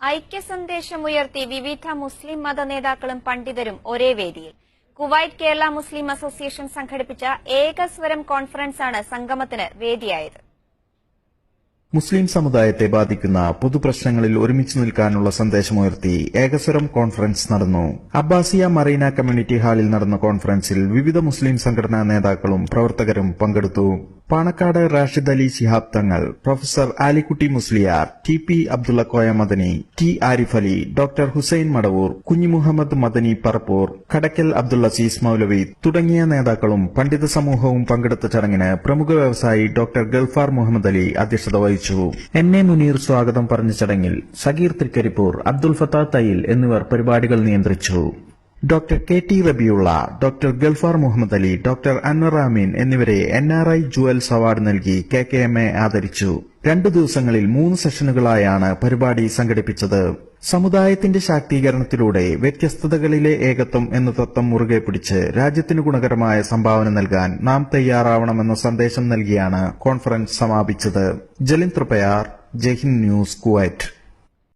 ഐക്യസന്ദേശമുയർത്തി വിവിധ മുസ്ലിം മത നേതാക്കളും പണ്ഡിതരും ഒരേ വേദിയിൽ. കുവൈറ്റ് കേരള മുസ്ലിം അസോസിയേഷൻ സംഘടിപ്പിച്ച ഏകസ്വരം കോൺഫറൻസാണ് സംഗമത്തിന് വേദിയായത്. മുസ്ലിം സമുദായത്തെ ബാധിക്കുന്ന പൊതുപ്രശ്നങ്ങളിൽ ഒരുമിച്ച് നിൽക്കാനുള്ള സന്ദേശമുയർത്തി ഏകസ്വരം കോൺഫറൻസ് നടന്നു. അബ്ബാസിയ മറീന കമ്മ്യൂണിറ്റി ഹാളിൽ നടന്ന കോൺഫറൻസിൽ വിവിധ മുസ്ലിം സംഘടനാ നേതാക്കളും പ്രവർത്തകരും പങ്കെടുത്തു. Panakkad Rashid Ali Shihab Thangal, professor Alikutty Musliyar, T P. Abdulla Koya Madani, T. Arif Ali, doctor Hussain Madavoor, Kunhimuhammed Madani Parappur, Kadakkal Abdul Aziz Moulavi തുടങ്ങിയ നേതാക്കളും പണ്ഡിത സമൂഹവും പങ്കെടുത്ത ചടങ്ങിന് പ്രമുഖ വ്യവസായി ഡോക്ടർ ഗൾഫാർ മുഹമ്മദ് അലി അധ്യക്ഷത വഹിച്ചു. എൻ.എ. മുനീർ സ്വാഗതം പറഞ്ഞ ചടങ്ങിൽ സഗീർ തൃക്കരിപ്പൂർ, അബ്ദുൽ ഫത്താ തയ്യിൽ എന്നിവർ പരിപാടികൾ നിയന്ത്രിച്ചു. Doctor K T. Rabiulla, doctor Gulfar Muhammad Ali, doctor Anwar Ameen എന്നിവരെ NRI ജുവൽസ് അവാർഡ് നൽകി KKMA ആദരിച്ചു. 2 ദിവസങ്ങളിൽ 3 സെഷനുകളായാണ് പരിപാടി സംഘടിപ്പിച്ചത്. സമുദായത്തിന്റെ ശാക്തീകരണത്തിലൂടെ വ്യത്യസ്തതകളിലെ ഏകത്വം എന്ന തത്വം മുറുകെ പിടിച്ച് രാജ്യത്തിന് ഗുണകരമായ സംഭാവന നൽകാൻ നാം തയ്യാറാവണമെന്ന സന്ദേശം നൽകിയാണ് conference സമാപിച്ചത്. ജലിൻ Triprayar, Jaihind news, Kuwait.